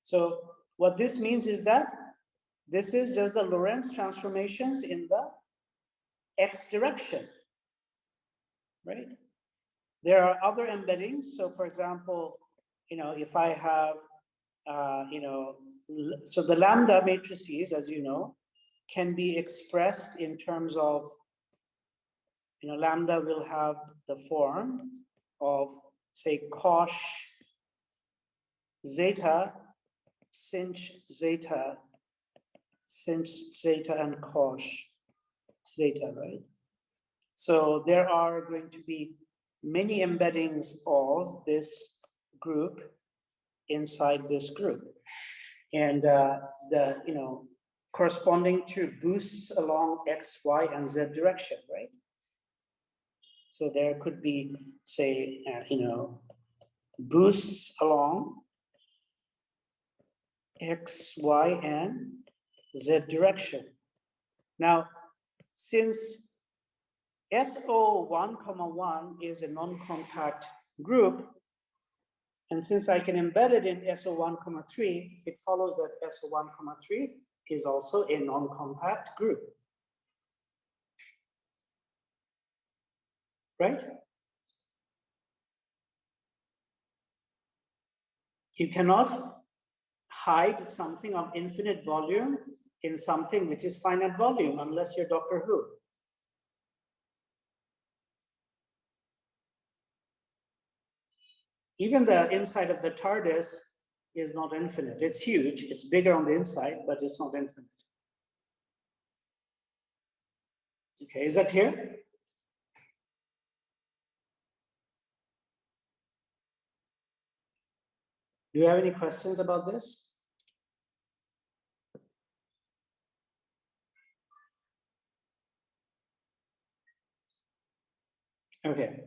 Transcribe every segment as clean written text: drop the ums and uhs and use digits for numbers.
So what this means is that this is just the Lorenz transformations in the x direction, right? There are other embeddings. So for example, if I have, so the lambda matrices, as you know, can be expressed in terms of, lambda will have the form of, say, cosh zeta, sinh zeta, and cosh zeta, right? So there are going to be many embeddings of this group inside this group, and corresponding to boosts along x, y, and z direction, right? So there could be, say, boosts along x, y, and z direction. Now, since SO1,1 is a non-compact group, and since I can embed it in SO1,3, it follows that SO1,3 is also a non-compact group. Right? You cannot hide something of infinite volume in something which is finite volume unless you're Doctor Who. Even the inside of the TARDIS is not infinite. It's huge. It's bigger on the inside, but it's not infinite. Okay, is that clear? Do you have any questions about this? Okay.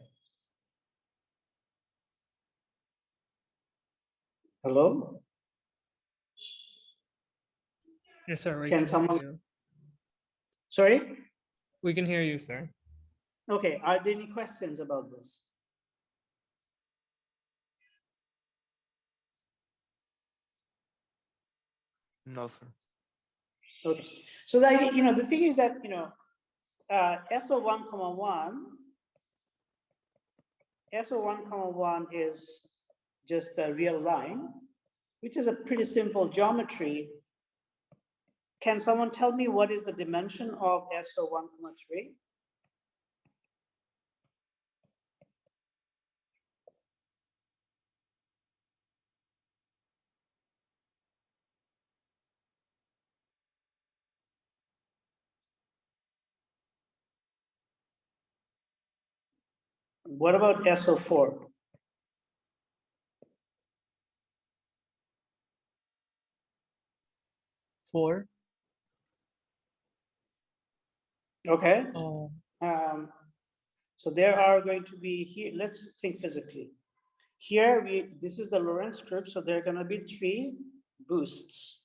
Hello? Yes, sir. Can someone? Sorry? We can hear you, sir. Okay, are there any questions about this? No, sir. Okay, so the idea, the thing is that, SO1,1 is just a real line, which is a pretty simple geometry. Can someone tell me what is the dimension of SO1,3? What about SO4? Four. Okay. Oh. So there are going to be here, let's think physically. Here, this is the Lorenz group, so there are going to be 3 boosts.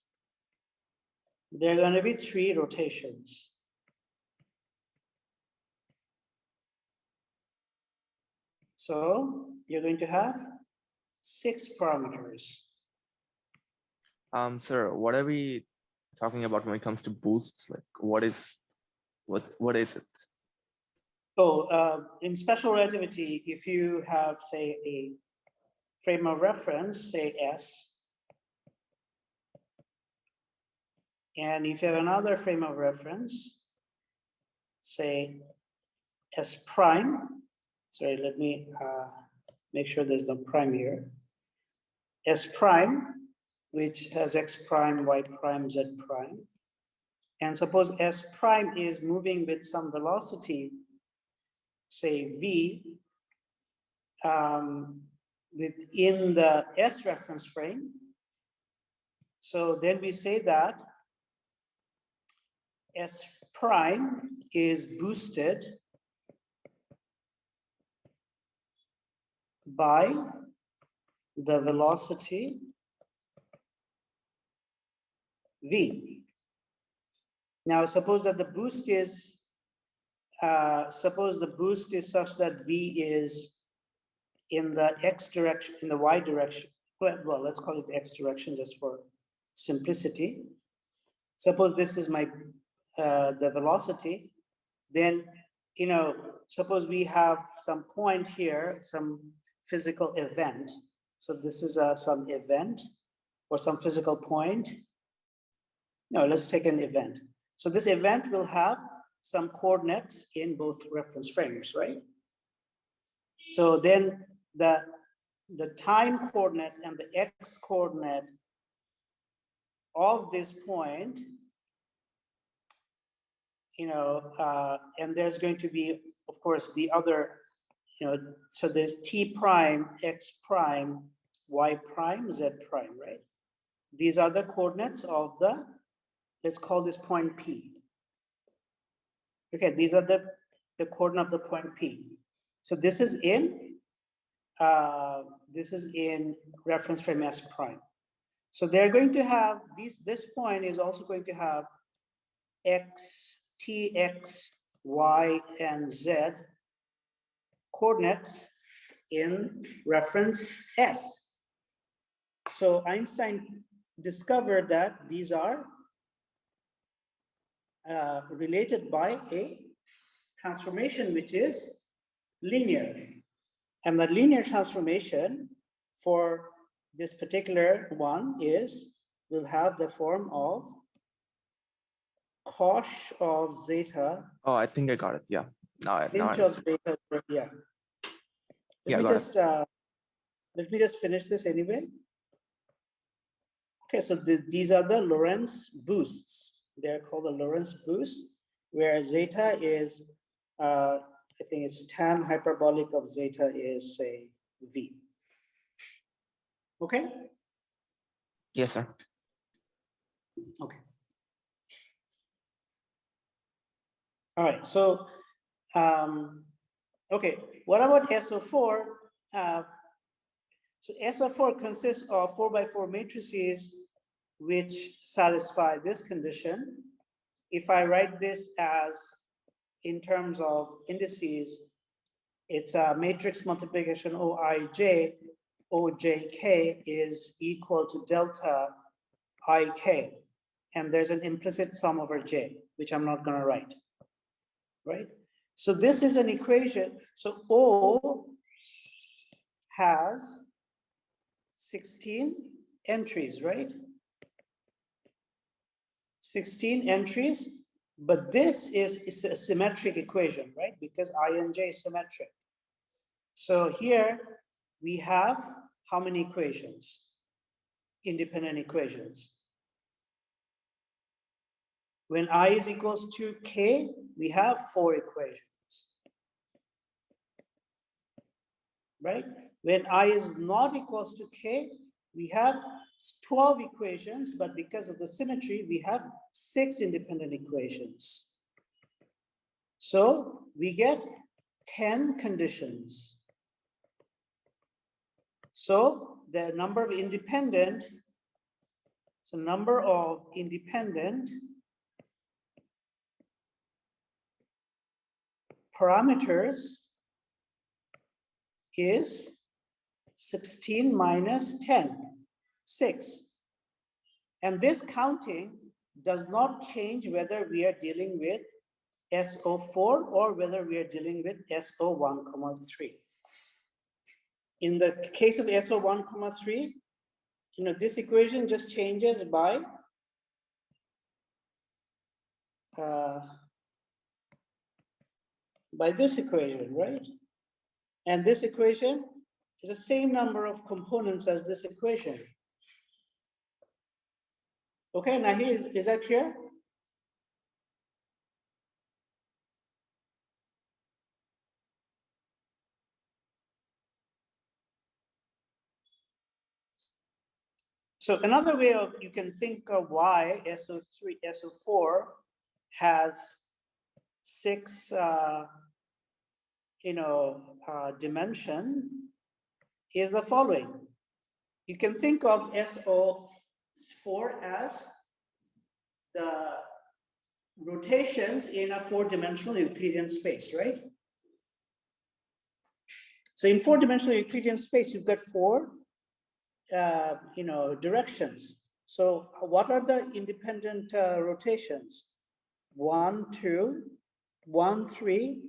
There are going to be 3 rotations. So you're going to have 6 parameters. Sir, what are we talking about when it comes to boosts? Like, what is it? Oh, in special relativity, if you have, say, a frame of reference, say S, and if you have another frame of reference, say S prime, sorry, let me make sure there's no prime here, S prime, which has X prime, Y prime, Z prime, and suppose S prime is moving with some velocity, say V, within the S reference frame. So then we say that S prime is boosted by the velocity V. Now suppose that the boost is such that V is in the X direction, in the Y direction, well, let's call it the x direction just for simplicity. Suppose this is my the velocity, then suppose we have some point here, some physical event. So this is some event or some physical point. No, let's take an event. So this event will have some coordinates in both reference frames, right? So then the time coordinate and the x coordinate of this point, and there's going to be, of course, the other, so there's t prime, x prime, y prime, z prime, right? These are the coordinates of the, let's call this point P. Okay, these are the coordinate of the point P. So this is in reference frame S prime. So they're going to have this point is also going to have x, t, x, y, and z coordinates in reference S. So Einstein discovered that these are related by a transformation which is linear. And the linear transformation for this particular one will have the form of cosh of zeta. Oh, I think I got it. Yeah. Now I Inch of understood. zeta. Yeah. Yeah, Let me just finish this anyway. Okay, so these are the Lorenz boosts. They're called the Lorenz boost, where zeta is, I think it's tan hyperbolic of zeta is, say, v. Okay? Yes, sir. Okay. All right, so, okay, what about SO4? So SO4 consists of 4x4 matrices which satisfy this condition. If I write this as in terms of indices, it's a matrix multiplication OIJ, OJK is equal to delta IK. And there's an implicit sum over J, which I'm not going to write, right? So this is an equation. So O has 16 entries, right? 16 entries, but this is a symmetric equation, right? Because INJ is symmetric. So here we have how many equations? Independent equations. When I is equals to K, we have 4 equations, right? When I is not equals to K, we have 12 equations, but because of the symmetry, we have 6 independent equations. So we get 10 conditions. So the number of independent parameters is 16 minus 10, 6. And this counting does not change whether we are dealing with SO4 or whether we are dealing with SO1, 3. In the case of SO1, 3, this equation just changes by this equation, right? And this equation is the same number of components as this equation. Okay, now here, is that clear? So another way of you can think of why SO4 has 6 dimension is the following. You can think of SO4 as the rotations in a 4-dimensional Euclidean space, right? So in 4-dimensional Euclidean space, you've got 4 directions. So what are the independent rotations? 1, 2, 1, 3,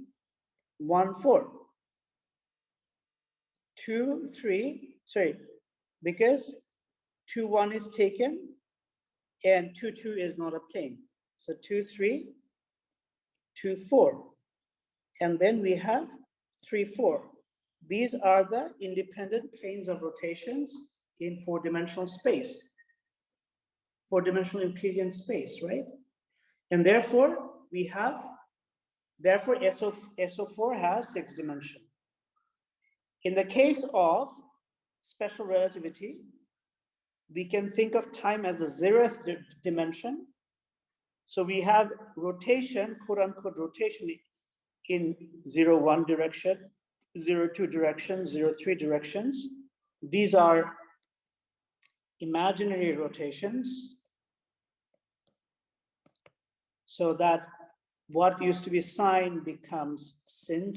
1, 4. 2, 3, sorry, because 2, 1 is taken and 2, 2 is not a plane. So 2, 3, 2, 4. And then we have 3, 4. These are the independent planes of rotations in four-dimensional space, four-dimensional Euclidean space, right? And therefore, SO4 has 6 dimensions. In the case of special relativity, we can think of time as the 0th dimension. So we have rotation, quote unquote rotation, in 0, 1 direction, 0, 2 direction, 0, 3 directions. These are imaginary rotations, so that what used to be sine becomes sinh,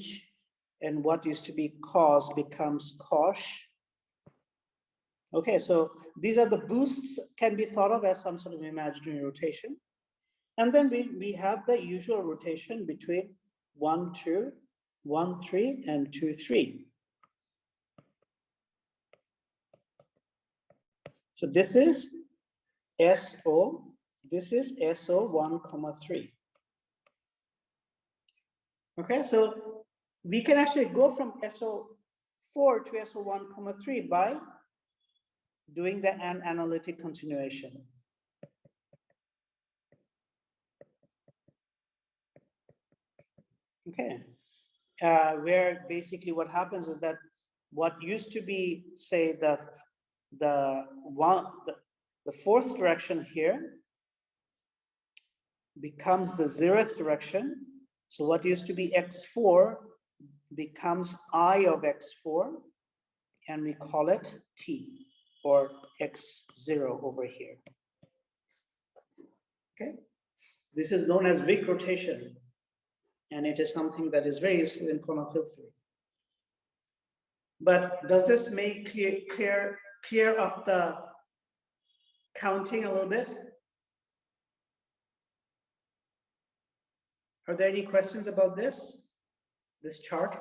and what used to be cos becomes cosh. Okay, so these are the boosts, can be thought of as some sort of imaginary rotation. And then we have the usual rotation between 1, 2, 1, 3, and 2, 3. So this is SO, this is SO1, 3. Okay, so we can actually go from SO4 to SO1, 3 by doing the analytic continuation. Okay, where basically what happens is that what used to be, say, the fourth direction here becomes the 0th direction. So what used to be x4 becomes I of x4, and we call it t, or x0 over here. Okay, this is known as Wick rotation, and it is something that is very useful in quantum field theory. But does this make clear up the counting a little bit? Are there any questions about this chart?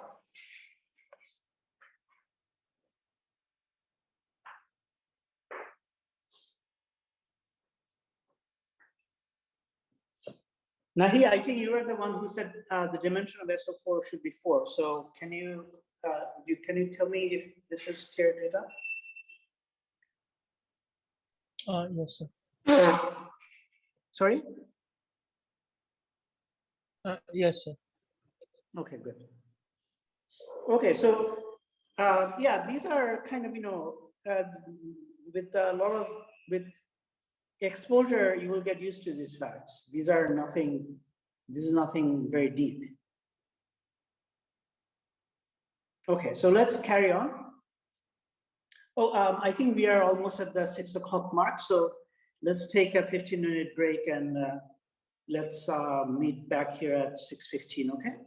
Nahi, I think you were the one who said the dimension of SO4 should be 4. So can you tell me if this is clear data? Yes, sir. Sorry? Yes, sir. Okay, good. Okay, so yeah, these are kind of, with a lot of, with exposure, you will get used to these facts. These are nothing, this is nothing very deep. Okay, so let's carry on. Oh, I think we are almost at the 6 o'clock mark, so let's take a 15-minute break, and let's meet back here at 6:15, okay?